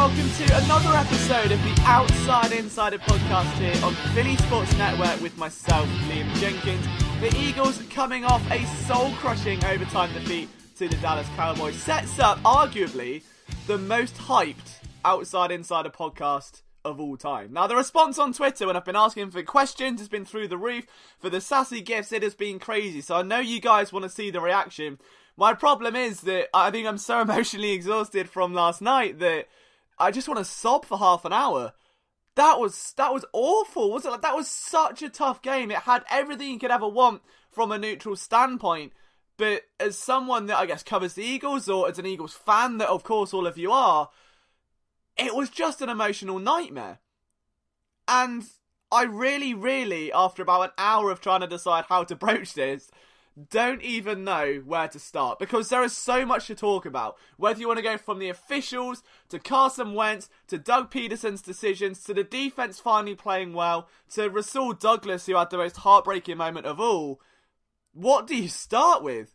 welcome to another episode of the Outside Insider podcast here on Philly Sports Network with myself, Liam Jenkins. The Eagles, coming off a soul-crushing overtime defeat to the Dallas Cowboys, sets up arguably the most hyped Outside Insider podcast of all time. Now, the response on Twitter when I've been asking for questions has been through the roof. For the sassy gifts, it has been crazy. So I know you guys want to see the reaction. My problem is that I think I'm so emotionally exhausted from last night that I just want to sob for half an hour. That was awful, wasn't it? That was such a tough game. It had everything you could ever want from a neutral standpoint. But as someone that I guess covers the Eagles, or as an Eagles fan that of course all of you are, it was just an emotional nightmare. And I really, after about an hour of trying to decide how to broach this, don't even know where to start, because there is so much to talk about. Whether you want to go from the officials, to Carson Wentz, to Doug Pederson's decisions, to the defense finally playing well, to Rasul Douglas, who had the most heartbreaking moment of all. What do you start with?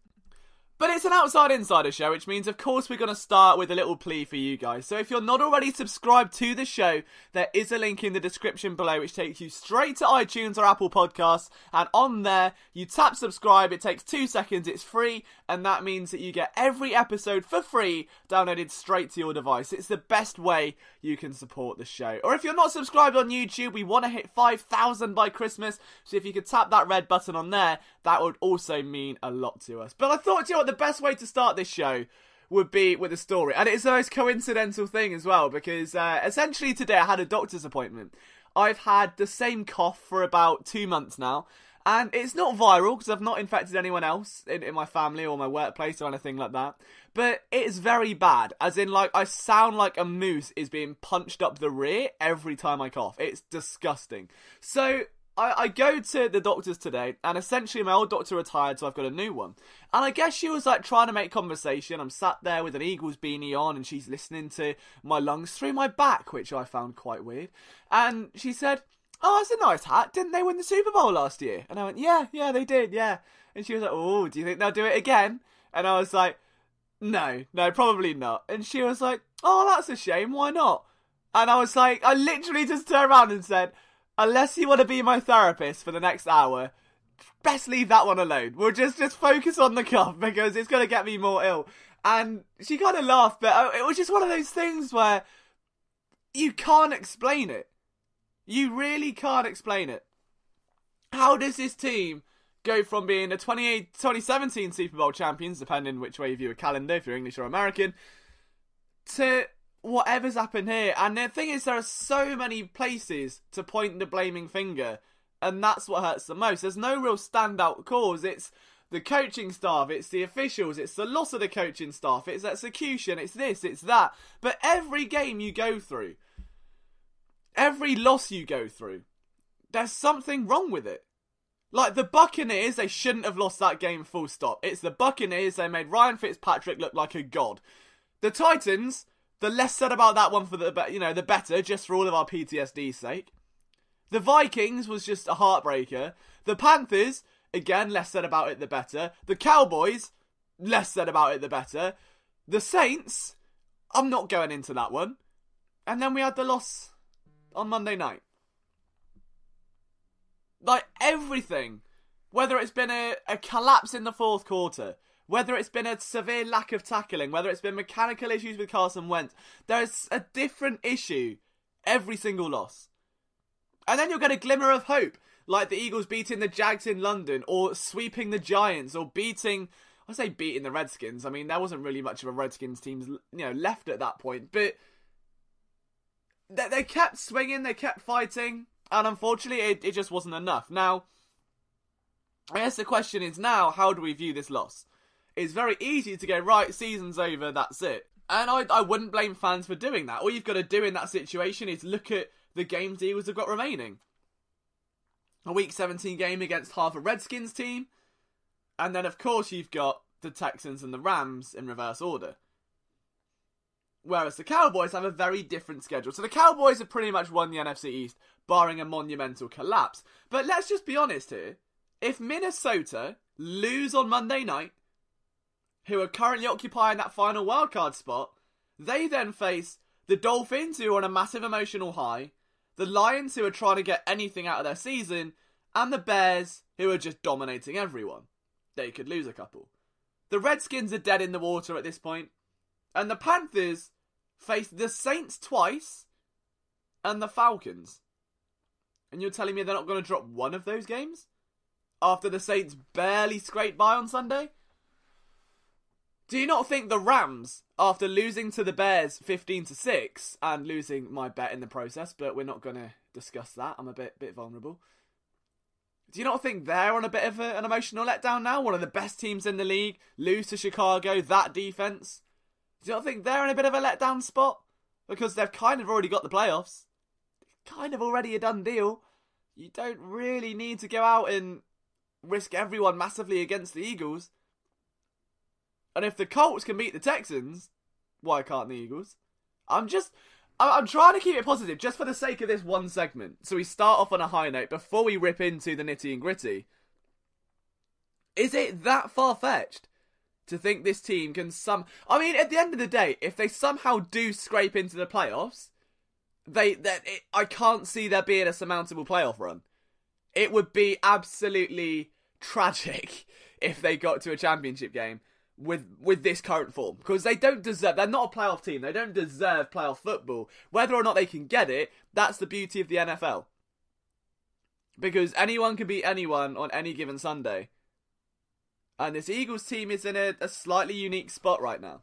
But it's an Outside Insider show, which means, of course, we're going to start with a little plea for you guys. So if you're not already subscribed to the show, there is a link in the description below which takes you straight to iTunes or Apple Podcasts. And on there, you tap subscribe. It takes 2 seconds. It's free. And that means that you get every episode for free downloaded straight to your device. It's the best way you can support the show. Or if you're not subscribed on YouTube, we want to hit 5,000 by Christmas. So if you could tap that red button on there, that would also mean a lot to us. But I thought, you know what, the best way to start this show would be with a story. And it's the most coincidental thing as well, because essentially today I had a doctor's appointment. I've had the same cough for about 2 months now, and it's not viral because I've not infected anyone else in my family or my workplace or anything like that. But it is very bad, as in, like, I sound like a moose is being punched up the rear every time I cough. It's disgusting. So I go to the doctor's today, and essentially my old doctor retired, so I've got a new one. And I guess she was like trying to make conversation. I'm sat there with an Eagles beanie on, and she's listening to my lungs through my back, which I found quite weird. And she said, "Oh, that's a nice hat. Didn't they win the Super Bowl last year?" And I went, yeah, they did, yeah. And she was like, "Oh, do you think they'll do it again?" And I was like, no, probably not. And she was like, "Oh, that's a shame. Why not?" And I was like, I literally just turned around and said, "Unless you want to be my therapist for the next hour, best leave that one alone. We'll just focus on the cough, because it's going to get me more ill." And she kind of laughed, but it was just one of those things where you can't explain it. You really can't explain it. How does this team go from being the 2017 Super Bowl champions, depending which way you view a calendar, if you're English or American, to whatever's happened here? And the thing is, there are so many places to point the blaming finger, and that's what hurts the most. There's no real standout cause. It's the coaching staff, it's the officials, it's the loss of the coaching staff, it's execution, it's this, it's that. But every game you go through, every loss you go through, there's something wrong with it. Like the Buccaneers, they shouldn't have lost that game, full stop. It's the Buccaneers, they made Ryan Fitzpatrick look like a god. The Titans, the less said about that one for the better, just for all of our PTSD's sake. The Vikings was just a heartbreaker. The Panthers, again, less said about it the better. The Cowboys, less said about it the better. The Saints, I'm not going into that one. And then we had the loss on Monday night. Like everything, whether it's been a collapse in the fourth quarter, whether it's been a severe lack of tackling, whether it's been mechanical issues with Carson Wentz, there's a different issue every single loss. And then you'll get a glimmer of hope, like the Eagles beating the Jags in London, or sweeping the Giants, or beating the Redskins. I mean, there wasn't really much of a Redskins team, left at that point, but they kept swinging, they kept fighting, and unfortunately, it just wasn't enough. Now, I guess the question is now, how do we view this loss? It's very easy to go, right, season's over, that's it. And I wouldn't blame fans for doing that. All you've got to do in that situation is look at the games the Eagles have got remaining. A Week 17 game against half a Redskins team. And then, of course, you've got the Texans and the Rams in reverse order. Whereas the Cowboys have a very different schedule. So the Cowboys have pretty much won the NFC East, barring a monumental collapse. But let's just be honest here. If Minnesota lose on Monday night, who are currently occupying that final wildcard spot, they then face The Dolphins, who are on a massive emotional high, the Lions, who are trying to get anything out of their season, and the Bears, who are just dominating everyone. They could lose a couple. The Redskins are dead in the water at this point, and the Panthers face the Saints twice and the Falcons. And you're telling me they're not going to drop one of those games? After the Saints barely scraped by on Sunday? Do you not think the Rams, after losing to the Bears 15-6, and losing my bet in the process, but we're not going to discuss that, I'm a bit vulnerable. Do you not think they're on a bit of an emotional letdown now? One of the best teams in the league, lose to Chicago, that defense. Do you not think they're in a bit of a letdown spot? Because they've kind of already got the playoffs. Kind of already a done deal. You don't really need to go out and risk everyone massively against the Eagles. And if the Colts can beat the Texans, why can't the Eagles? I'm trying to keep it positive just for the sake of this one segment. So we start off on a high note before we rip into the nitty and gritty. Is it that far-fetched to think this team can I mean, at the end of the day, if they somehow do scrape into the playoffs, I can't see there being a surmountable playoff run. It would be absolutely tragic if they got to a championship game with this current form, because they're not a playoff team. They don't deserve playoff football. Whether or not they can get it, that's the beauty of the NFL. Because anyone can beat anyone on any given Sunday. And this Eagles team is in a slightly unique spot right now.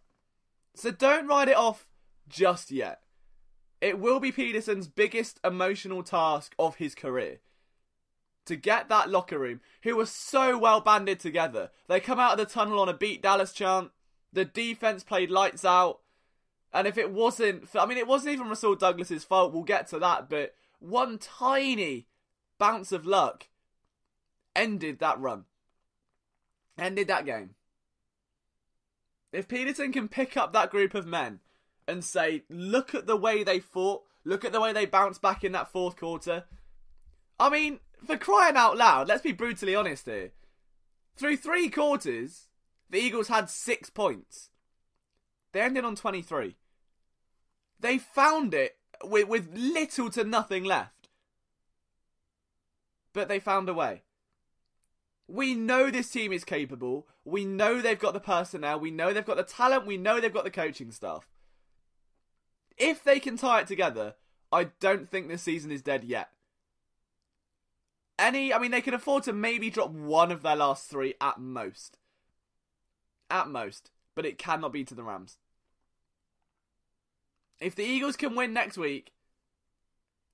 So don't write it off just yet. It will be Pederson's biggest emotional task of his career. To get that locker room, who was so well banded together. They come out of the tunnel on a beat Dallas chant. The defense played lights out. And if it wasn't even Rasul Douglas's fault, we'll get to that, but one tiny bounce of luck ended that run. Ended that game. If Pederson can pick up that group of men and say, look at the way they fought, look at the way they bounced back in that fourth quarter. I mean, for crying out loud, let's be brutally honest here. Through 3 quarters, the Eagles had 6 points. They ended on 23. They found it with little to nothing left. But they found a way. We know this team is capable. We know they've got the personnel. We know they've got the talent. We know they've got the coaching staff. If they can tie it together, I don't think this season is dead yet. They can afford to maybe drop one of their last 3 at most. At most. But it cannot be to the Rams. If the Eagles can win next week,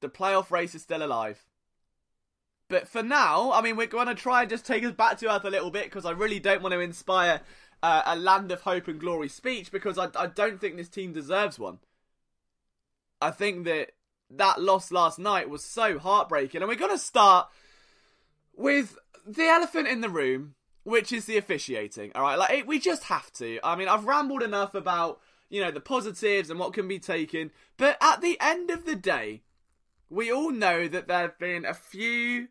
the playoff race is still alive. But for now, we're going to try and just take us back to earth a little bit, because I really don't want to inspire a land of hope and glory speech, because I don't think this team deserves one. I think that loss last night was so heartbreaking. And we're going to start with the elephant in the room, which is the officiating. All right, we just have to. I've rambled enough about, the positives and what can be taken. But at the end of the day, we all know that there have been a few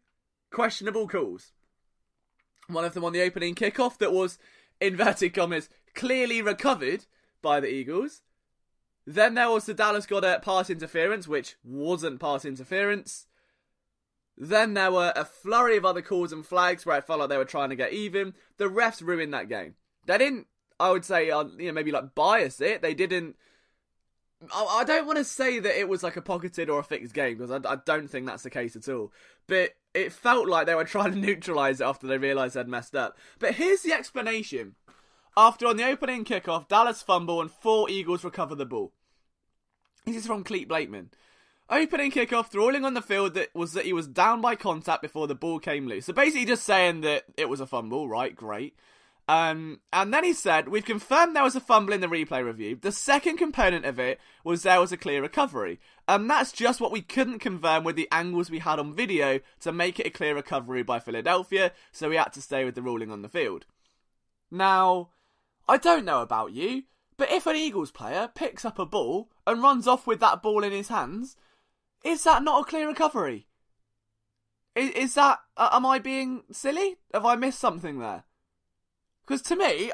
questionable calls. One of them on the opening kickoff that was, inverted commas, clearly recovered by the Eagles. Then there was the Dallas Goedert pass interference, which wasn't pass interference. Then there were a flurry of other calls and flags where it felt like they were trying to get even. The refs ruined that game. They didn't, I would say, maybe bias it. They didn't. I don't want to say that it was like a pocketed or a fixed game, because I don't think that's the case at all. But it felt like they were trying to neutralise it after they realised they'd messed up. But here's the explanation. After on the opening kickoff, Dallas fumble and 4 Eagles recover the ball. This is from Cleet Blakeman. Opening kickoff, the ruling on the field that he was down by contact before the ball came loose. So basically just saying that it was a fumble, right? Great. And then he said, we've confirmed there was a fumble in the replay review. The second component of it was there was a clear recovery. And that's just what we couldn't confirm with the angles we had on video to make it a clear recovery by Philadelphia, so we had to stay with the ruling on the field. Now, I don't know about you, but if an Eagles player picks up a ball and runs off with that ball in his hands, is that not a clear recovery? Is that, am I being silly? Have I missed something there? Because to me,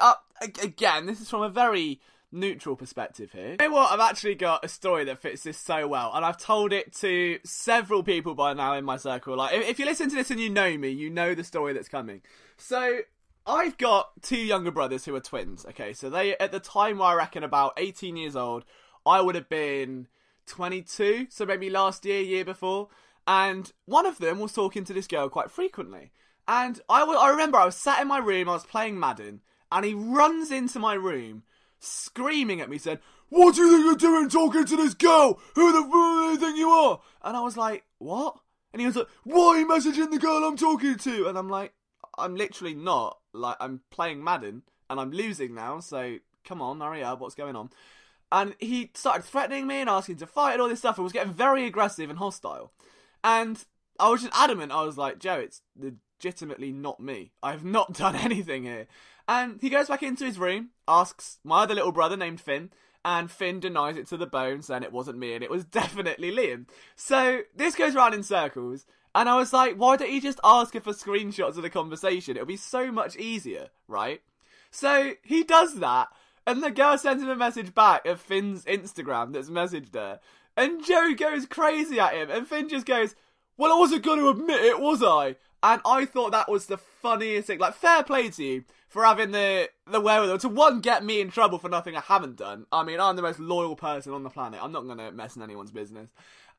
again, this is from a very neutral perspective here. You know what? I've actually got a story that fits this so well, and I've told it to several people by now in my circle. Like, if you listen to this and you know me, you know the story that's coming. So, I've got two younger brothers who are twins, okay? So they, at the time where I reckon about 18 years old, I would have been 22, so maybe last year before, and one of them was talking to this girl quite frequently. And I remember I was sat in my room, I was playing Madden, and he runs into my room, screaming at me, said, "What do you think you're doing talking to this girl? Who the fuck do you think you are?" And I was like, "What?" And he was like, "Why are you messaging the girl I'm talking to?" And I'm like, "I'm literally not. Like, I'm playing Madden, and I'm losing now, so come on, hurry up, what's going on?" And he started threatening me and asking to fight and all this stuff, and was getting very aggressive and hostile. And I was just adamant. I was like, "Joe, it's legitimately not me. I have not done anything here." And he goes back into his room, asks my other little brother named Finn, and Finn denies it to the bone, saying it wasn't me and it was definitely Liam. So this goes round in circles, and I was like, why don't you just ask her for screenshots of the conversation? It'll be so much easier, right? So he does that, and the girl sends him a message back of Finn's Instagram that's messaged her, and Joe goes crazy at him, and Finn just goes, "Well, I wasn't going to admit it, was I?" And I thought that was the funniest thing. Like, fair play to you for having the wherewithal to, one, get me in trouble for nothing I haven't done. I mean, I'm the most loyal person on the planet. I'm not going to mess in anyone's business.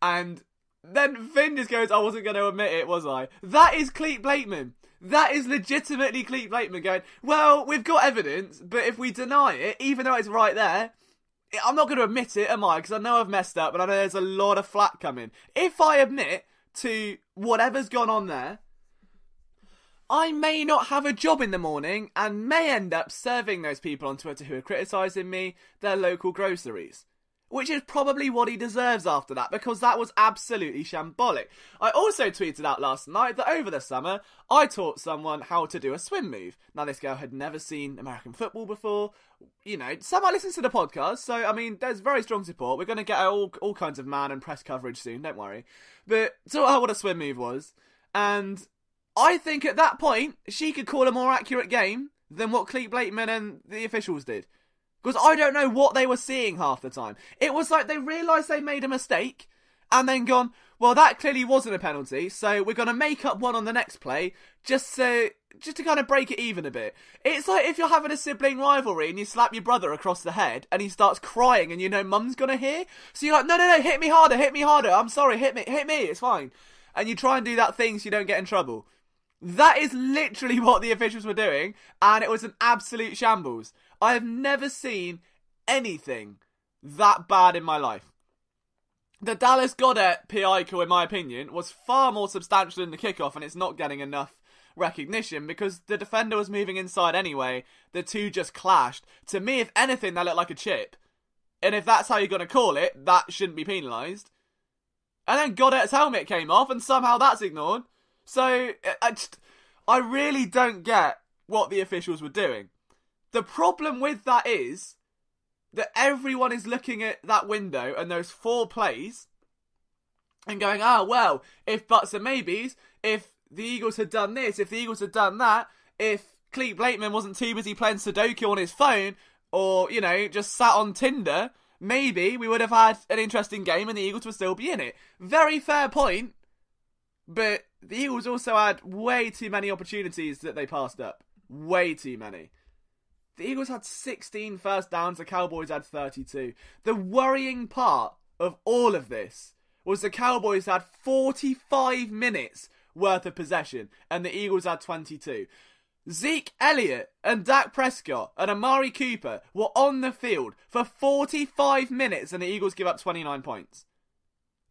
And then Finn just goes, "I wasn't going to admit it, was I?" That is Cleet Blakeman. That is legitimately Cleet Blakeman going, "Well, we've got evidence, but if we deny it, even though it's right there, I'm not going to admit it, am I? Because I know I've messed up, and I know there's a lot of flack coming. If I admit to whatever's gone on there, I may not have a job in the morning and may end up serving those people on Twitter who are criticising me their local groceries." Which is probably what he deserves after that, because that was absolutely shambolic. I also tweeted out last night that over the summer, I taught someone how to do a swim move. Now, this girl had never seen American football before. You know, someone listens to the podcast, so, I mean, there's very strong support. We're going to get all kinds of man and press coverage soon, don't worry. But taught her what a swim move was, and I think at that point, she could call a more accurate game than what Cleet Blakeman and the officials did. Because I don't know what they were seeing half the time. It was like they realised they made a mistake and then gone, "Well, that clearly wasn't a penalty, so we're going to make up one on the next play just to kind of break it even a bit." It's like if you're having a sibling rivalry and you slap your brother across the head and he starts crying and you know mum's going to hear. So you're like, no, hit me harder. I'm sorry, hit me, it's fine. And you try and do that thing so you don't get in trouble. That is literally what the officials were doing, and it was an absolute shambles. I have never seen anything that bad in my life. The Dallas Goddard PI call, in my opinion, was far more substantial in the kickoff, and it's not getting enough recognition because the defender was moving inside anyway. The two just clashed. To me, if anything, that looked like a chip. And if that's how you're going to call it, that shouldn't be penalised. And then Goddard's helmet came off, and somehow that's ignored. So, I really don't get what the officials were doing. The problem with that is that everyone is looking at that window and those 4 plays and going, well, if buts and maybes, if the Eagles had done this, if the Eagles had done that, if Cleet Blakeman wasn't too busy playing Sudoku on his phone or, you know, just sat on Tinder, maybe we would have had an interesting game and the Eagles would still be in it. Very fair point. But the Eagles also had way too many opportunities that they passed up. Way too many. The Eagles had 16 first downs, the Cowboys had 32. The worrying part of all of this was the Cowboys had 45 minutes worth of possession and the Eagles had 22. Zeke Elliott and Dak Prescott and Amari Cooper were on the field for 45 minutes and the Eagles give up 29 points.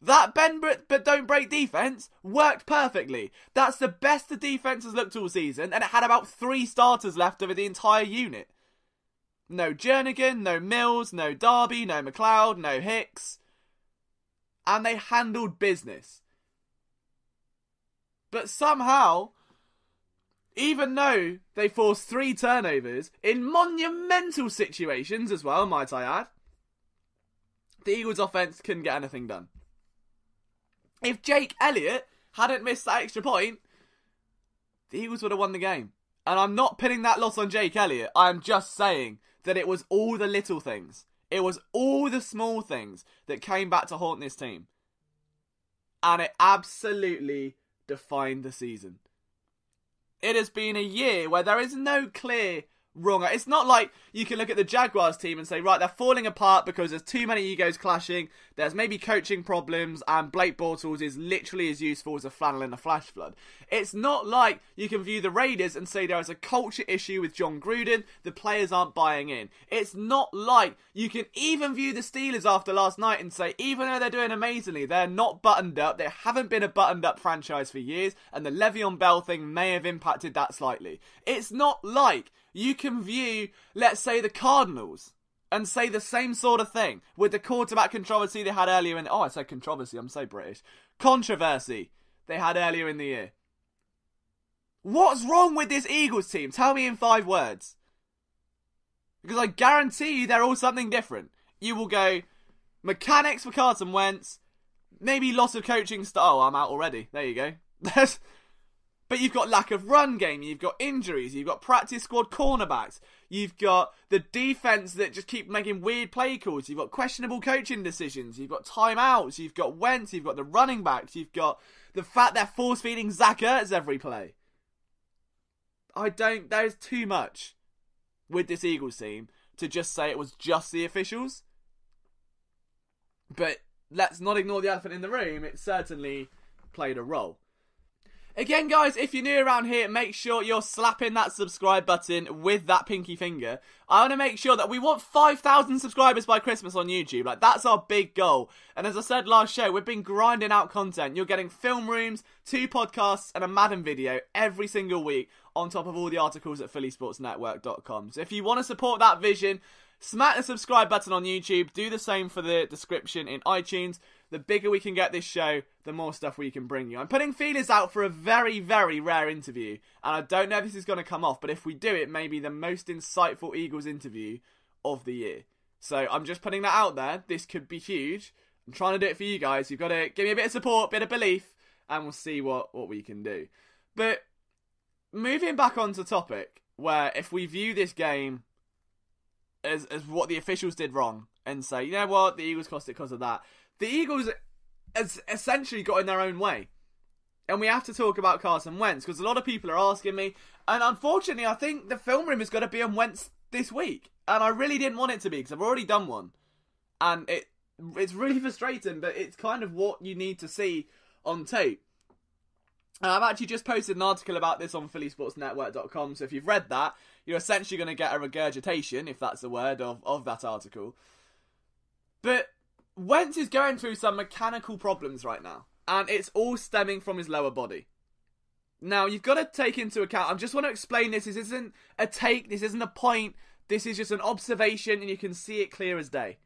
That bend but don't break defence worked perfectly. That's the best the defence has looked all season, and it had about 3 starters left over the entire unit. No Jernigan, no Mills, no Darby, no McLeod, no Hicks. And they handled business. But somehow, even though they forced 3 turnovers, in monumental situations as well, might I add, the Eagles' offence couldn't get anything done. If Jake Elliott hadn't missed that extra point, the Eagles would have won the game. And I'm not pinning that loss on Jake Elliott. I'm just saying that it was all the little things. It was all the small things that came back to haunt this team. And it absolutely defined the season. It has been a year where there is no clear wrong. It's not like you can look at the Jaguars team and say, right, they're falling apart because there's too many egos clashing, there's maybe coaching problems, and Blake Bortles is literally as useful as a flannel in a flash flood. It's not like you can view the Raiders and say there is a culture issue with John Gruden, the players aren't buying in. It's not like you can even view the Steelers after last night and say, even though they're doing amazingly, they're not buttoned up, they haven't been a buttoned up franchise for years, and the Le'Veon Bell thing may have impacted that slightly. It's not like you can view, let's say, the Cardinals and say the same sort of thing with the quarterback controversy they had earlier in... Oh, I said controversy, I'm so British. Controversy they had earlier in the year. What's wrong with this Eagles team? Tell me in 5 words. Because I guarantee you they're all something different. You will go, mechanics for Carson Wentz, maybe loss of coaching style. Oh, I'm out already. There you go. But you've got lack of run game, you've got injuries, you've got practice squad cornerbacks, you've got the defense that just keep making weird play calls, you've got questionable coaching decisions, you've got timeouts, you've got Wentz, you've got the running backs, you've got the fact they're force-feeding Zach Ertz every play. There's too much with this Eagles team to just say it was just the officials. But let's not ignore the elephant in the room, it certainly played a role. Again, guys, if you're new around here, make sure you're slapping that subscribe button with that pinky finger. I want to make sure that we want 5,000 subscribers by Christmas on YouTube. Like, that's our big goal. And as I said last show, we've been grinding out content. You're getting film rooms, 2 podcasts, and a Madden video every single week on top of all the articles at phillysportsnetwork.com. So if you want to support that vision, smack the subscribe button on YouTube. Do the same for the description in iTunes. The bigger we can get this show, the more stuff we can bring you. I'm putting feelers out for a very, very rare interview. And I don't know if this is going to come off, but if we do, it may be the most insightful Eagles interview of the year. So I'm just putting that out there. This could be huge. I'm trying to do it for you guys. You've got to give me a bit of support, bit of belief, and we'll see what we can do. But moving back onto topic, where if we view this game as what the officials did wrong and say, you know what, the Eagles cost it because of that. The Eagles has essentially got in their own way. And we have to talk about Carson Wentz, because a lot of people are asking me, and unfortunately I think the film room is going to be on Wentz this week. And I really didn't want it to be, because I've already done one. And it's really frustrating, but it's kind of what you need to see on tape. And I've actually just posted an article about this on phillysportsnetwork.com, so if you've read that, you're essentially going to get a regurgitation, if that's a word, of that article. But Wentz is going through some mechanical problems right now, and it's all stemming from his lower body. Now, you've got to take into account, I just want to explain this isn't a take, this isn't a point, this is just an observation, and you can see it clear as day.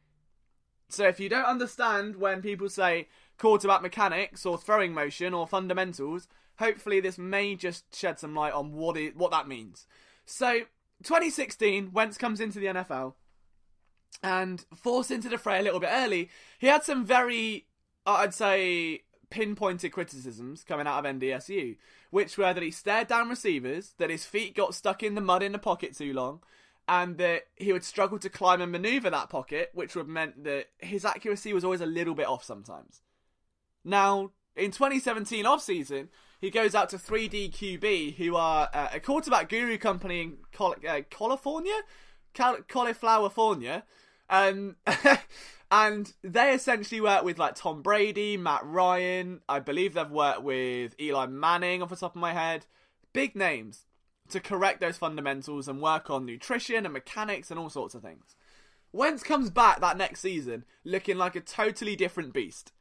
So if you don't understand when people say quarterback mechanics, or throwing motion, or fundamentals, hopefully this may just shed some light on what that means. So, 2016, Wentz comes into the NFL, and forced into the fray a little bit early. He had some very, I'd say, pinpointed criticisms coming out of NDSU, which were that he stared down receivers, that his feet got stuck in the mud in the pocket too long, and that he would struggle to climb and maneuver that pocket, which would have meant that his accuracy was always a little bit off sometimes. Now, in 2017 offseason, he goes out to 3D QB, who are a quarterback guru company in California? Cauliflowerfornia. And they essentially work with like Tom Brady, Matt Ryan. I believe they've worked with Eli Manning off the top of my head. Big names to correct those fundamentals and work on nutrition and mechanics and all sorts of things. Wentz comes back that next season looking like a totally different beast.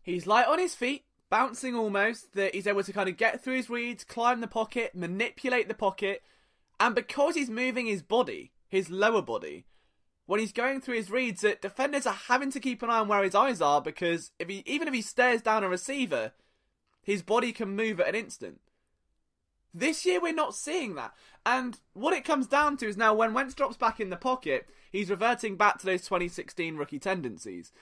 He's light on his feet, bouncing almost, that he's able to kind of get through his reads, climb the pocket, manipulate the pocket, and because he's moving his body, his lower body, when he's going through his reads, that defenders are having to keep an eye on where his eyes are, because even if he stares down a receiver, his body can move at an instant. This year we're not seeing that. And what it comes down to is now when Wentz drops back in the pocket, he's reverting back to those 2016 rookie tendencies.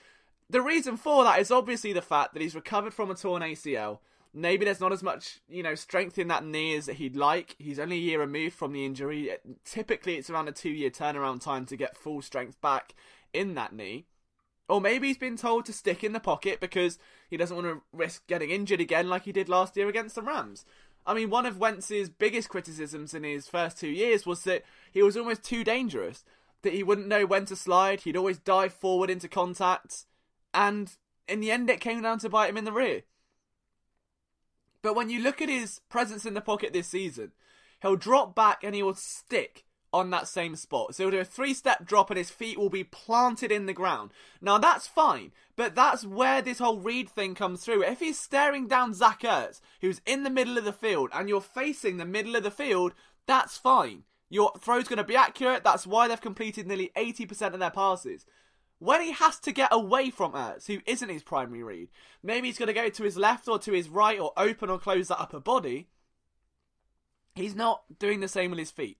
The reason for that is obviously the fact that he's recovered from a torn ACL. Maybe there's not as much, strength in that knee as he'd like. He's only a year removed from the injury. Typically, it's around a 2-year turnaround time to get full strength back in that knee. Or maybe he's been told to stick in the pocket because he doesn't want to risk getting injured again like he did last year against the Rams. I mean, one of Wentz's biggest criticisms in his first 2 years was that he was almost too dangerous, that he wouldn't know when to slide, he'd always dive forward into contact, and in the end it came down to bite him in the rear. But when you look at his presence in the pocket this season, he'll drop back and he will stick on that same spot. So he'll do a 3-step drop and his feet will be planted in the ground. Now that's fine, but that's where this whole read thing comes through. If he's staring down Zach Ertz, who's in the middle of the field, and you're facing the middle of the field, that's fine. Your throw's going to be accurate. That's why they've completed nearly 80% of their passes. When he has to get away from Ertz, who isn't his primary read, maybe he's going to go to his left or to his right or open or close that upper body, he's not doing the same with his feet.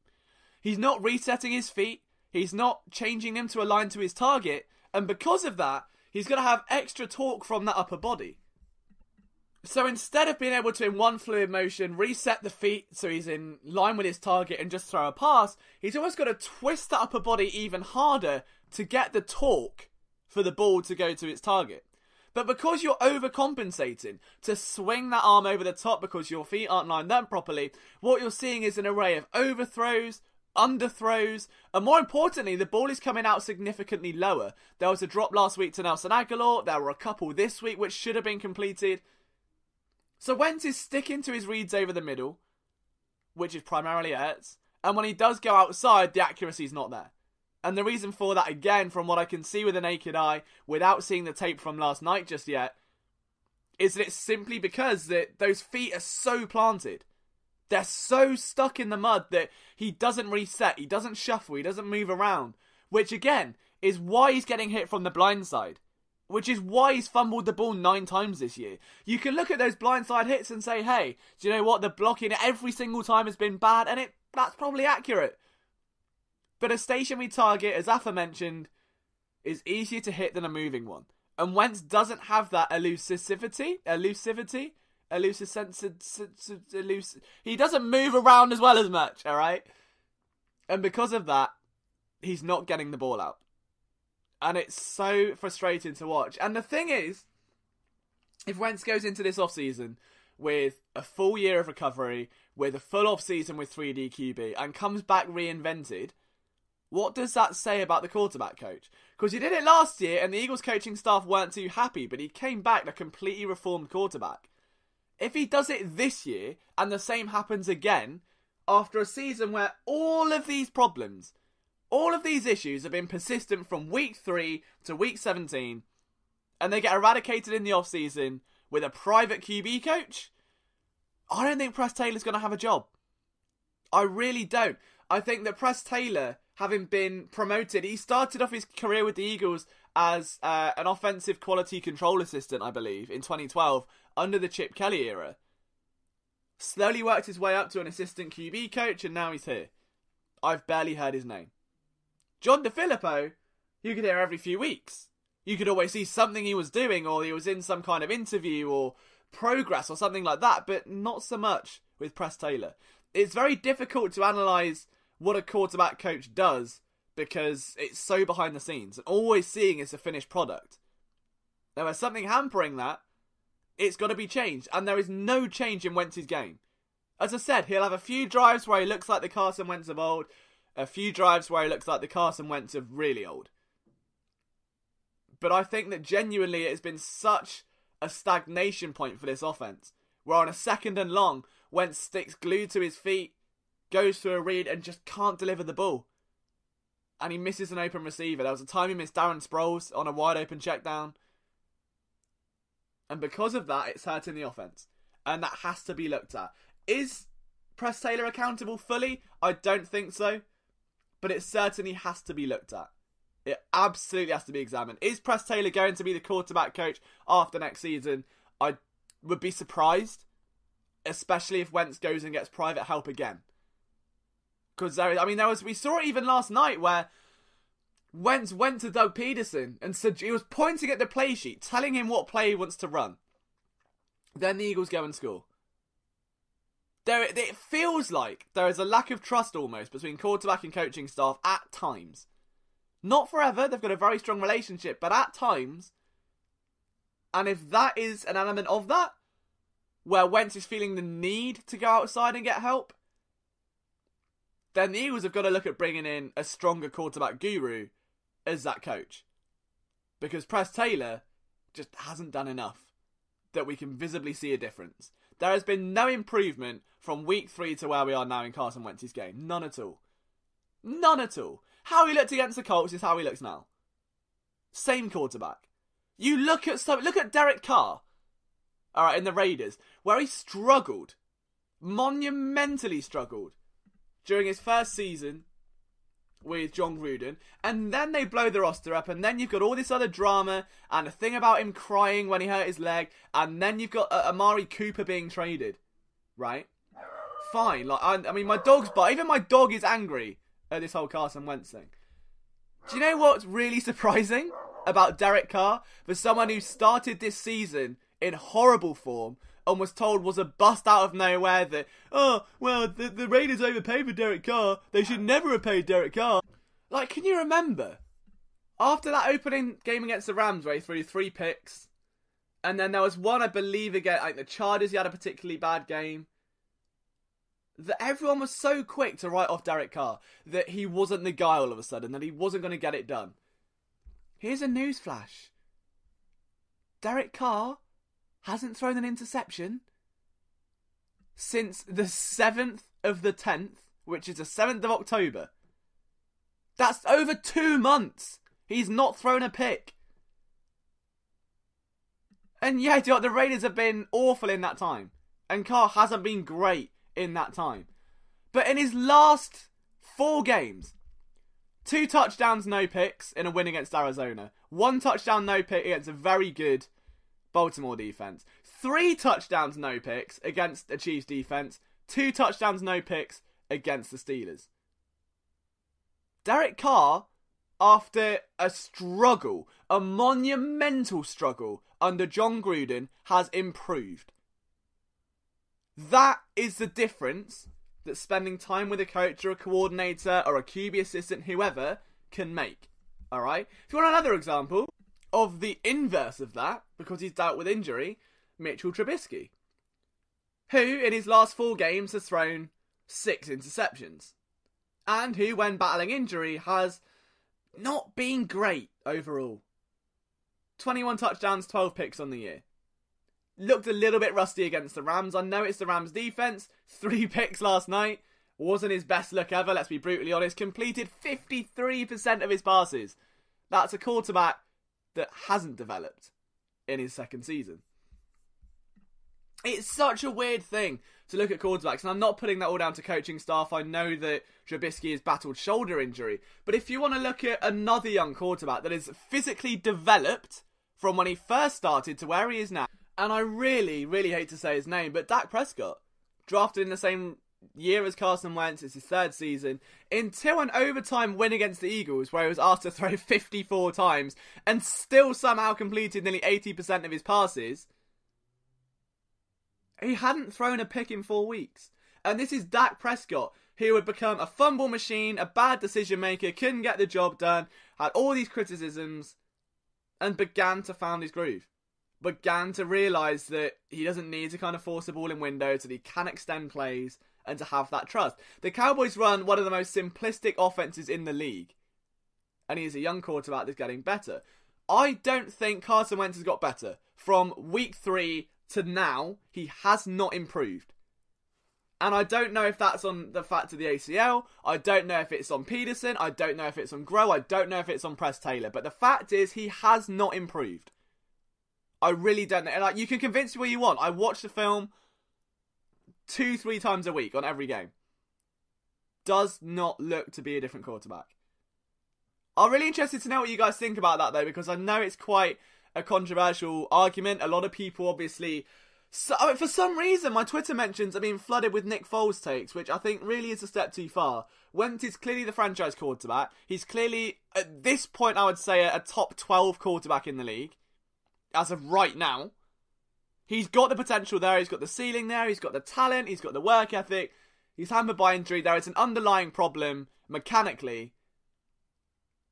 He's not resetting his feet. He's not changing them to align to his target. And because of that, he's going to have extra torque from that upper body. So instead of being able to, in one fluid motion, reset the feet so he's in line with his target and just throw a pass, he's almost got to twist that upper body even harder to get the torque for the ball to go to its target. But because you're overcompensating to swing that arm over the top because your feet aren't lined up properly, what you're seeing is an array of overthrows, underthrows, and more importantly, the ball is coming out significantly lower. There was a drop last week to Nelson Aguilar. There were a couple this week which should have been completed. So Wentz is sticking to his reads over the middle, which is primarily Ertz, and when he does go outside, the accuracy is not there. And the reason for that, again, from what I can see with the naked eye, without seeing the tape from last night just yet, is that it's simply because that those feet are so planted. They're so stuck in the mud that he doesn't reset, he doesn't shuffle, he doesn't move around. Which, again, is why he's getting hit from the blind side. Which is why he's fumbled the ball 9 times this year. You can look at those blindside hits and say, hey, do you know what? The blocking every single time has been bad, and that's probably accurate. But a stationary target, as aforementioned, is easier to hit than a moving one. And Wentz doesn't have that elusivity. He doesn't move around as well as much, alright? And because of that, he's not getting the ball out. And it's so frustrating to watch. And the thing is, if Wentz goes into this offseason with a full year of recovery, with a full offseason with 3D QB, and comes back reinvented, what does that say about the quarterback coach? Because he did it last year, and the Eagles coaching staff weren't too happy, but he came back a completely reformed quarterback. If he does it this year, and the same happens again, after a season where all of these problems, all of these issues have been persistent from week 3 to week 17, and they get eradicated in the offseason with a private QB coach, I don't think Press Taylor's going to have a job. I really don't. I think that Press Taylor, having been promoted, he started off his career with the Eagles as an offensive quality control assistant, I believe, in 2012, under the Chip Kelly era. Slowly worked his way up to an assistant QB coach, and now he's here. I've barely heard his name. John DeFilippo, you could hear every few weeks. You could always see something he was doing, or he was in some kind of interview or progress or something like that, but not so much with Press Taylor. It's very difficult to analyse what a quarterback coach does because it's so behind the scenes, and always seeing is a finished product. Now, there's something hampering that. It's got to be changed, and there is no change in Wentz's game. As I said, he'll have a few drives where he looks like the Carson Wentz of old, a few drives where he looks like the Carson Wentz of really old. But I think that genuinely it has been such a stagnation point for this offense, where on a 2nd and long, Wentz sticks glued to his feet, goes through a read and just can't deliver the ball. And he misses an open receiver. There was a time he missed Darren Sproles on a wide open check down. And because of that, it's hurting the offense. And that has to be looked at. Is Press Taylor accountable fully? I don't think so. But it certainly has to be looked at. It absolutely has to be examined. Is Press Taylor going to be the quarterback coach after next season? I would be surprised. Especially if Wentz goes and gets private help again. Because we saw it even last night where Wentz went to Doug Pederson and said he was pointing at the play sheet, telling him what play he wants to run. Then the Eagles go and score. It feels like there is a lack of trust almost between quarterback and coaching staff at times. Not forever, they've got a very strong relationship, but at times, and if that is an element of that, where Wentz is feeling the need to go outside and get help, then the Eagles have got to look at bringing in a stronger quarterback guru as that coach. Because Press Taylor just hasn't done enough that we can visibly see a difference. There has been no improvement from week 3 to where we are now in Carson Wentz's game. None at all. None at all. How he looked against the Colts is how he looks now. Same quarterback. You look at Derek Carr, alright, in the Raiders, where he struggled, monumentally struggled, during his first season with John Gruden, and then they blow the roster up, and then you've got all this other drama, and a thing about him crying when he hurt his leg, and then you've got Amari Cooper being traded, right? Fine, like, I mean, even my dog is angry at this whole Carson Wentz thing. Do you know what's really surprising about Derek Carr? For someone who started this season in horrible form and was told was a bust out of nowhere that, oh, well, the Raiders overpaid for Derek Carr. They should never have paid Derek Carr. Like, can you remember? After that opening game against the Rams where he threw 3 picks, and then there was one, I believe, against like the Chargers, he had a particularly bad game, that everyone was so quick to write off Derek Carr that he wasn't the guy all of a sudden, that he wasn't going to get it done. Here's a newsflash. Derek Carr hasn't thrown an interception since the 7th of the 10th, which is the 7th of October. That's over 2 months. He's not thrown a pick. And yeah, the Raiders have been awful in that time. And Carr hasn't been great in that time. But in his last 4 games, 2 touchdowns, no picks in a win against Arizona. 1 touchdown, no pick against a very good Baltimore defense. 3 touchdowns, no picks against the Chiefs defense. 2 touchdowns, no picks against the Steelers. Derek Carr, after a struggle, a monumental struggle under John Gruden, has improved. That is the difference that spending time with a coach or a coordinator or a QB assistant, whoever, can make. Alright? If you want another example of the inverse of that, because he's dealt with injury, Mitchell Trubisky, who in his last 4 games has thrown 6 interceptions, and who, when battling injury, has not been great overall. 21 touchdowns, 12 picks on the year. Looked a little bit rusty against the Rams. I know it's the Rams defense. 3 picks last night. Wasn't his best look ever, let's be brutally honest. Completed 53% of his passes. That's a quarterback that hasn't developed in his second season. It's such a weird thing to look at quarterbacks, and I'm not putting that all down to coaching staff. I know that Trubisky has battled shoulder injury, but if you want to look at another young quarterback that is physically developed from when he first started to where he is now, and I really, really hate to say his name, but Dak Prescott, drafted in the same year as Carson Wentz, it's his 3rd season, until an overtime win against the Eagles, where he was asked to throw 54 times, and still somehow completed nearly 80% of his passes. He hadn't thrown a pick in 4 weeks. And this is Dak Prescott, who had become a fumble machine, a bad decision maker, couldn't get the job done, had all these criticisms, and began to find his groove. Began to realise that he doesn't need to kind of force the ball in windows, that he can extend plays, and to have that trust. The Cowboys run one of the most simplistic offenses in the league, and he's a young quarterback that's getting better. I don't think Carson Wentz has got better. From week 3 to now, he has not improved. And I don't know if that's on the fact of the ACL. I don't know if it's on Pederson. I don't know if it's on Groh. I don't know if it's on Press Taylor. But the fact is, he has not improved. I really don't know. Like, you can convince me what you want. I watch the film 2-3 times a week on every game. Does not look to be a different quarterback. I'm really interested to know what you guys think about that, though, because I know it's quite a controversial argument. A lot of people, obviously, for some reason, my Twitter mentions are being flooded with Nick Foles takes, which I think really is a step too far. Wentz is clearly the franchise quarterback. He's clearly, at this point, I would say, a top 12 quarterback in the league, as of right now. He's got the potential there, he's got the ceiling there, he's got the talent, he's got the work ethic. He's hampered by injury. There is an underlying problem mechanically.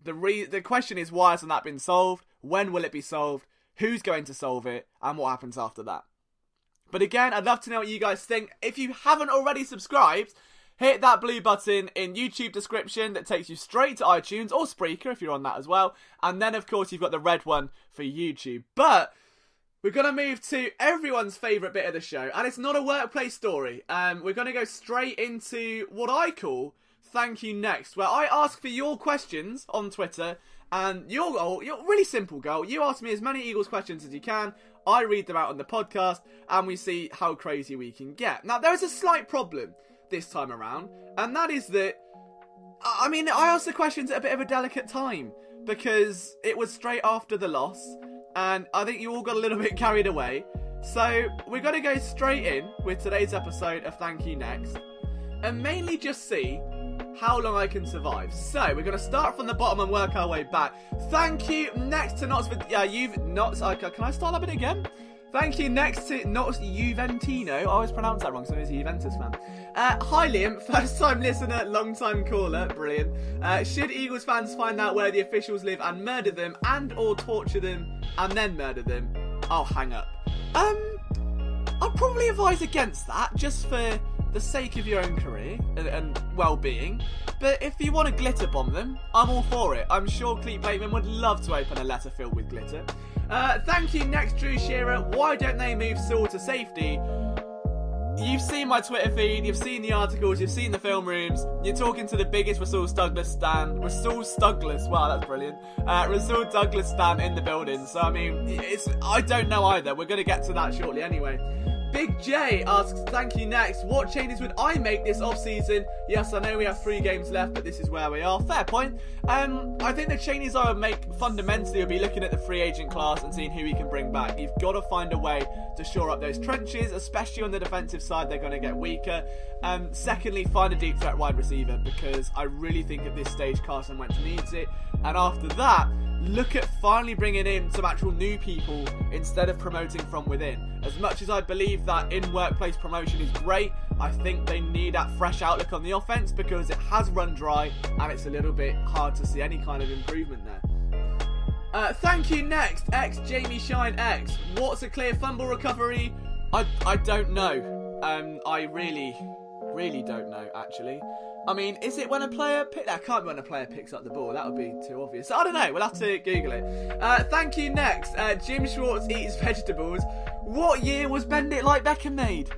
The question is, why hasn't that been solved? When will it be solved? Who's going to solve it? And what happens after that? But again, I'd love to know what you guys think. If you haven't already subscribed, hit that blue button in YouTube description that takes you straight to iTunes or Spreaker if you're on that as well. And then, of course, you've got the red one for YouTube. But we're going to move to everyone's favourite bit of the show. And it's not a workplace story. We're going to go straight into what I call Thank You Next, where I ask for your questions on Twitter. And your goal, your really simple goal, you ask me as many Eagles questions as you can. I read them out on the podcast, and we see how crazy we can get. Now, there is a slight problem this time around, and that is that, I asked the questions at a bit of a delicate time, because it was straight after the loss, and I think you all got a little bit carried away. So, we're going to go straight in with today's episode of Thank You Next, and mainly just see how long I can survive. So, we're going to start from the bottom and work our way back. Thank you next to Knots for... can I start that bit again? Thank you next to Knots Juventino. I always pronounce that wrong, so he's a Juventus fan. Hi Liam, first time listener, long time caller. Brilliant. Should Eagles fans find out where the officials live and murder them and or torture them and then murder them, I'll hang up. I'd probably advise against that, just for the sake of your own career and well-being. But if you want to glitter bomb them, I'm all for it. I'm sure Cleet Bateman would love to open a letter filled with glitter. Thank you next, Drew Shearer. Why don't they move Saul to safety? You've seen my Twitter feed, you've seen the articles, you've seen the film rooms. You're talking to the biggest Rasul Douglas stan. Rasul Douglas, wow, that's brilliant. Rasul Douglas stan in the building. So, I don't know either. We're going to get to that shortly anyway. Big J asks, thank you next. What changes would I make this off-season? Yes, I know we have 3 games left, but this is where we are. Fair point. I think the changes I would make fundamentally would be looking at the free agent class and seeing who we can bring back. You've got to find a way to shore up those trenches, especially on the defensive side. They're going to get weaker. Secondly, find a deep threat wide receiver, because I really think at this stage Carson Wentz needs it. And after that, look at finally bringing in some actual new people instead of promoting from within. As much as I believe that in-workplace promotion is great, I think they need that fresh outlook on the offense, because it has run dry and it's a little bit hard to see any kind of improvement there. Thank you next, X Jamie Shine X. What's a clear fumble recovery? I don't know. I really don't know, actually. Is it when a player that can't be when a player picks up the ball. That would be too obvious. So I don't know. We'll have to Google it. Thank you next. Jim Schwartz eats vegetables. What year was Bend It Like Beckham made?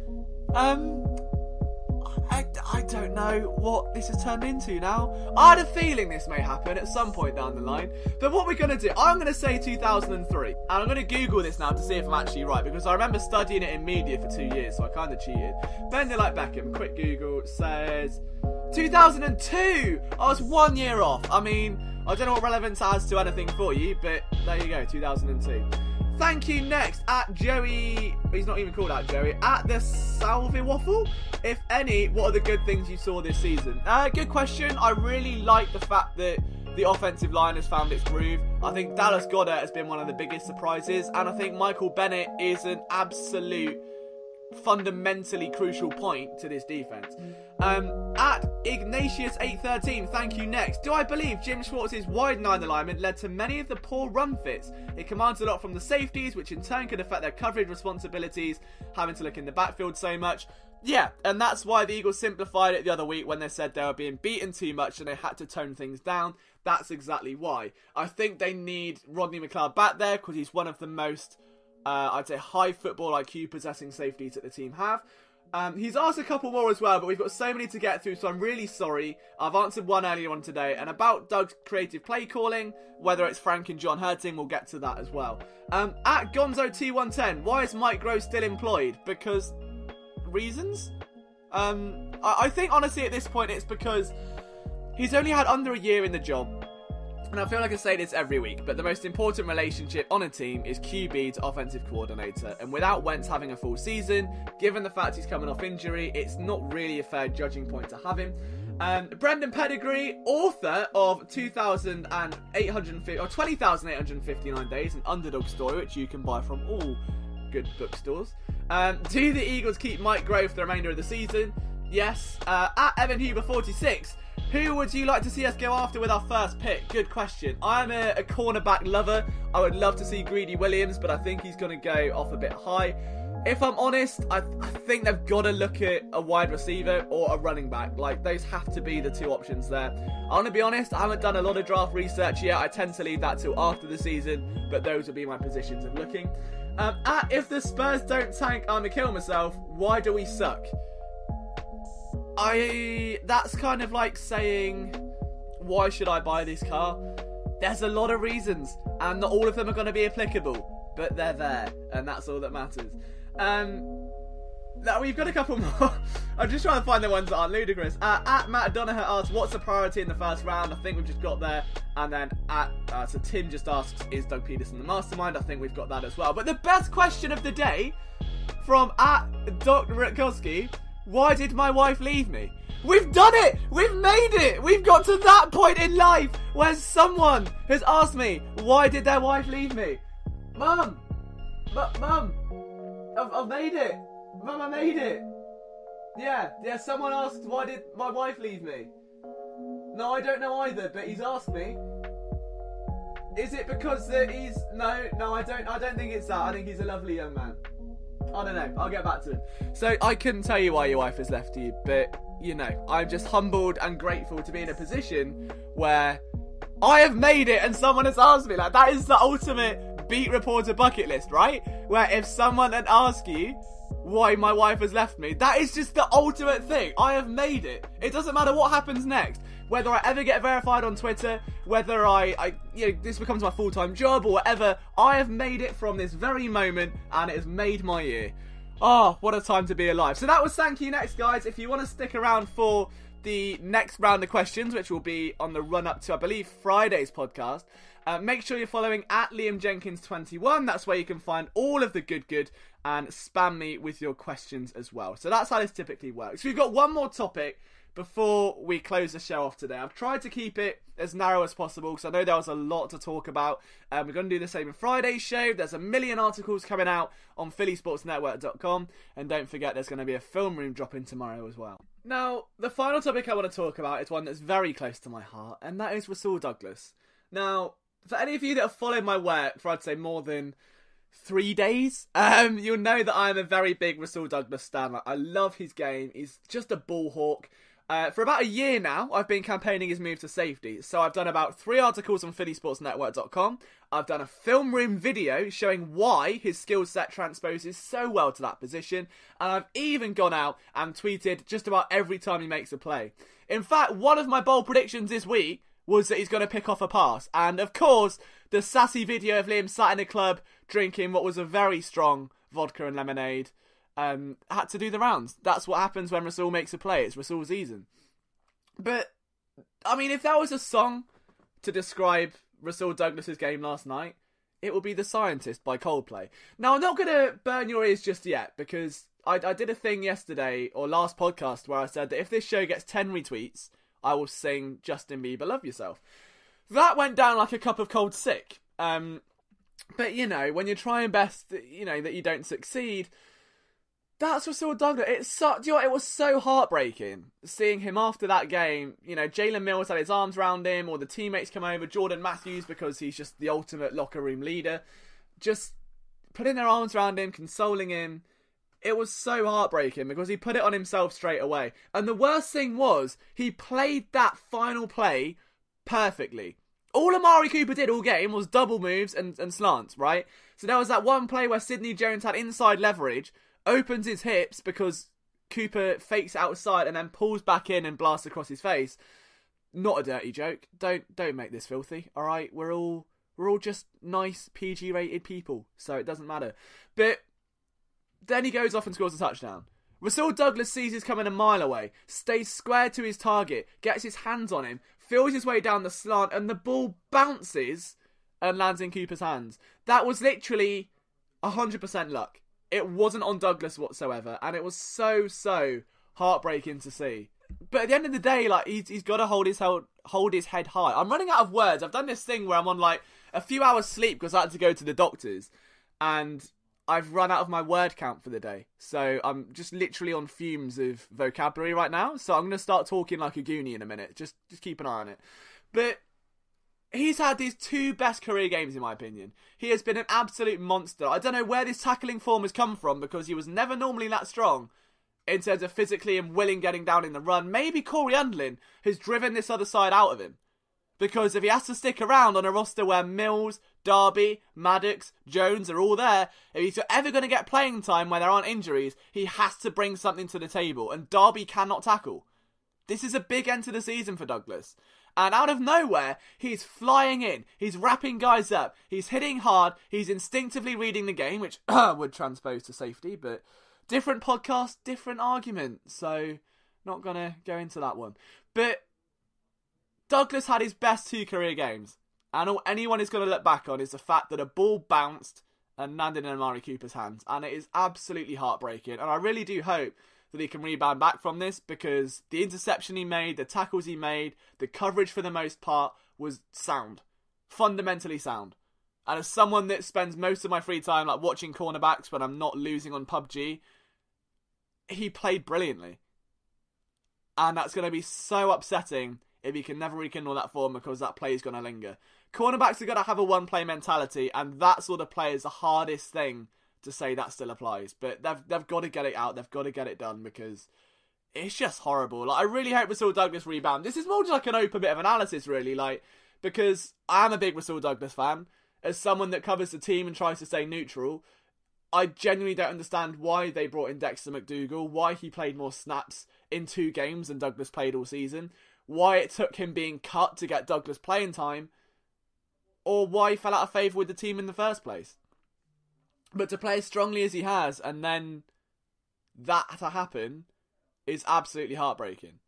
I don't know what this has turned into now. I had a feeling this may happen at some point down the line. But what we're going to do, I'm going to say 2003. And I'm going to Google this now to see if I'm actually right, because I remember studying it in media for 2 years, so I kind of cheated. Bend It Like Beckham, quick Google, says 2002. I was 1 year off. I don't know what relevance it has to anything for you, but there you go, 2002. Thank you next at Joey, he's not even called out Joey, at the Salve Waffle. If any, what are the good things you saw this season? Good question. I really like the fact that the offensive line has found its groove. I think Dallas Goedert has been one of the biggest surprises, and I think Michael Bennett is an absolute fundamentally crucial point to this defense. At Ignatius813, thank you next. Do I believe Jim Schwartz's wide 9 alignment led to many of the poor run fits? It commands a lot from the safeties, which in turn could affect their coverage responsibilities, having to look in the backfield so much. Yeah, and that's why the Eagles simplified it the other week when they said they were being beaten too much and they had to tone things down. That's exactly why. I think they need Rodney McLeod back there, because he's one of the most I'd say high football IQ possessing safeties that the team have. He's asked a couple more as well, but we've got so many to get through, so I'm really sorry. I've answered one earlier on today, and about Doug's creative play calling, whether it's Frank and John Hurting, we'll get to that as well. At Gonzo T110, why is Mike Groh still employed? Because reasons? I think honestly at this point it's because he's only had under a year in the job. And I feel like I say this every week, but the most important relationship on a team is QB to offensive coordinator. And without Wentz having a full season, given the fact he's coming off injury, it's not really a fair judging point to have him. Brendan Pedigree, author of 20,859 Days, an underdog story, which you can buy from all good bookstores. Do the Eagles keep Mike Grove for the remainder of the season? Yes. At Evan Huber 46, who would you like to see us go after with our first pick? Good question. I'm a cornerback lover. I would love to see Greedy Williams, but I think he's going to go off a bit high. If I'm honest, I think they've got to look at a wide receiver or a running back. Like, those have to be the two options there. I'm going to be honest, I haven't done a lot of draft research yet. I tend to leave that till after the season, but those would be my positions of looking. If the Spurs don't tank, I'm going to kill myself. Why do we suck? That's kind of like saying, why should I buy this car? There's a lot of reasons, and not all of them are going to be applicable, but they're there, and that's all that matters. Now we've got a couple more. I'm just trying to find the ones that aren't ludicrous. At Matt Donaher asks, what's the priority in the first round? I think we've just got there. And then so Tim just asks, is Doug Pederson the mastermind? I think we've got that as well. But the best question of the day from at Dr. Rutkowski, why did my wife leave me? We've done it! We've made it! We've got to that point in life where someone has asked me, why did their wife leave me? Mum! Mum! I've made it! Mum, I made it! Yeah, someone asked, why did my wife leave me? No, I don't know either, but he's asked me. Is it because that he's... No, I don't think it's that. I think he's a lovely young man. I don't know, I'll get back to him. So, I couldn't tell you why your wife has left you, but, you know, I'm just humbled and grateful to be in a position where I have made it and someone has asked me. Like, that is the ultimate beat reporter bucket list, right? Where if someone had asked you why my wife has left me, that is just the ultimate thing. I have made it. It doesn't matter what happens next. Whether I ever get verified on Twitter, whether this becomes my full-time job or whatever, I have made it from this very moment, and it has made my year. Oh, what a time to be alive. So that was Thank You Next, guys. If you want to stick around for the next round of questions, which will be on the run-up to, I believe, Friday's podcast, make sure you're following at Liam Jenkins 21. That's where you can find all of the good, and spam me with your questions as well. So that's how this typically works. We've got one more topic before we close the show off today. I've tried to keep it as narrow as possible because I know there was a lot to talk about. We're going to do the same in Friday's show. There's a million articles coming out on phillysportsnetwork.com, and don't forget there's going to be a film room dropping tomorrow as well. Now, the final topic I want to talk about is one that's very close to my heart, and that is Rasul Douglas. Now, for any of you that have followed my work for, I'd say, more than 3 days, you'll know that I'm a very big Rasul Douglas stan. I love his game. He's just a ball hawk. For about a year now, I've been campaigning his move to safety. So I've done about 3 articles on phillysportsnetwork.com. I've done a film room video showing why his skill set transposes so well to that position. And I've even gone out and tweeted just about every time he makes a play. In fact, one of my bold predictions this week was that he's going to pick off a pass. And of course, the sassy video of Liam sat in a club drinking what was a very strong vodka and lemonade had to do the rounds. That's what happens when Rasul makes a play. It's Rasul season. But, I mean, if there was a song to describe Rasul Douglas's game last night, it would be The Scientist by Coldplay. Now, I'm not going to burn your ears just yet, because I did a thing yesterday, or last podcast, where I said that if this show gets 10 retweets, I will sing Justin Bieber, Love Yourself. That went down like a cup of cold sick. But, you know, when you're trying best, you know, that you don't succeed, that's Rasul Douglas. It was so heartbreaking seeing him after that game. You know, Jalen Mills had his arms around him, or the teammates come over, Jordan Matthews, because he's just the ultimate locker room leader, just putting their arms around him, consoling him. It was so heartbreaking because he put it on himself straight away. And the worst thing was, he played that final play perfectly. All Amari Cooper did all game was double moves and slants, right? So there was that one play where Sidney Jones had inside leverage, opens his hips because Cooper fakes outside and then pulls back in and blasts across his face. Not a dirty joke. Don't make this filthy, alright? We're all just nice PG rated people, so it doesn't matter. But then he goes off and scores a touchdown. Rasul Douglas sees he's coming a mile away, stays square to his target, gets his hands on him, feels his way down the slant, and the ball bounces and lands in Cooper's hands. That was literally 100% luck. It wasn't on Douglas whatsoever, and it was so heartbreaking to see. But at the end of the day, like, he's got to hold his head high. I'm running out of words. I've done this thing where I'm on like a few hours sleep because I had to go to the doctors, and I've run out of my word count for the day. So I'm just literally on fumes of vocabulary right now. So I'm going to start talking like a Goonie in a minute. Just keep an eye on it. But he's had his 2 best career games, in my opinion. He has been an absolute monster. I don't know where this tackling form has come from, because he was never normally that strong in terms of physically and willing getting down in the run. Maybe Corey Undlin has driven this other side out of him. Because if he has to stick around on a roster where Mills, Derby, Maddox, Jones are all there, if he's ever going to get playing time where there aren't injuries, he has to bring something to the table. And Derby cannot tackle. This is a big end to the season for Douglas. And out of nowhere, he's flying in. He's wrapping guys up. He's hitting hard. He's instinctively reading the game, which would transpose to safety. But different podcast, different argument. So not going to go into that one. But Douglas had his best 2 career games. And all anyone is going to look back on is the fact that a ball bounced and landed in Amari Cooper's hands. And it is absolutely heartbreaking. And I really do hope that he can rebound back from this, because the interception he made, the tackles he made, the coverage for the most part was sound. Fundamentally sound. And as someone that spends most of my free time like watching cornerbacks when I'm not losing on PUBG, he played brilliantly. And that's going to be so upsetting if he can never rekindle that form, because that play is going to linger. Cornerbacks are going to have a one-play mentality, and that sort of play is the hardest thing to say that still applies. But they've got to get it out. They've got to get it done, because it's just horrible. Like, I really hope Rasul Douglas rebound. This is more just like an open bit of analysis, really, because I am a big Rasul Douglas fan. As someone that covers the team and tries to stay neutral, I genuinely don't understand why they brought in Dexter McDougall, why he played more snaps in 2 games than Douglas played all season, why it took him being cut to get Douglas playing time, or why he fell out of favour with the team in the first place. But to play as strongly as he has, and then that to happen, is absolutely heartbreaking.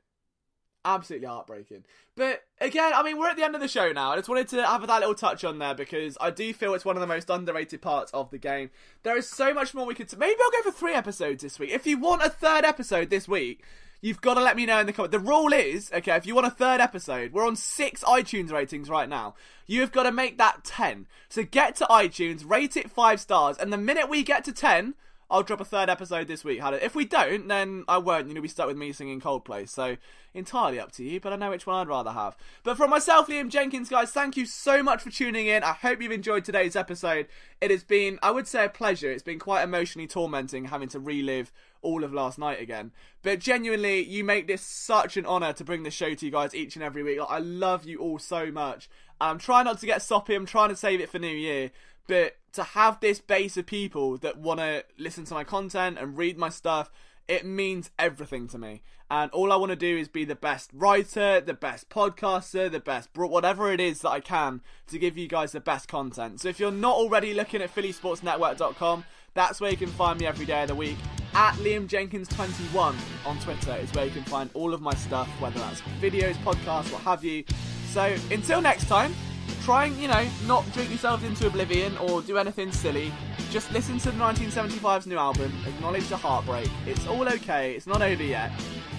Absolutely heartbreaking. But again, I mean, we're at the end of the show now. I just wanted to have that little touch on there, because I do feel it's one of the most underrated parts of the game. There is so much more we could... Maybe I'll go for 3 episodes this week. If you want a 3rd episode this week, you've got to let me know in the comments. The rule is, okay, if you want a 3rd episode, we're on 6 iTunes ratings right now. You've got to make that 10. So get to iTunes, rate it 5 stars, and the minute we get to 10... I'll drop a 3rd episode this week. If we don't, then I won't. You'll be stuck with me singing Coldplay. So, entirely up to you, but I know which one I'd rather have. But from myself, Liam Jenkins, guys, thank you so much for tuning in. I hope you've enjoyed today's episode. It has been, I would say, a pleasure. It's been quite emotionally tormenting having to relive all of last night again. But genuinely, you make this such an honour to bring the show to you guys each and every week. I love you all so much. I'm trying not to get soppy. I'm trying to save it for New Year. But to have this base of people that want to listen to my content and read my stuff, it means everything to me. And all I want to do is be the best writer, the best podcaster, the best whatever it is that I can to give you guys the best content. So if you're not already looking at phillysportsnetwork.com, that's where you can find me every day of the week. At Liam Jenkins 21 on Twitter is where you can find all of my stuff, whether that's videos, podcasts, what have you. So until next time, try and, not drink yourselves into oblivion or do anything silly. Just listen to the 1975's new album, acknowledge the heartbreak. It's all okay, it's not over yet.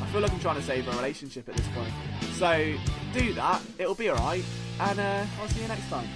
I feel like I'm trying to save a relationship at this point. So, do that, it'll be alright, and I'll see you next time.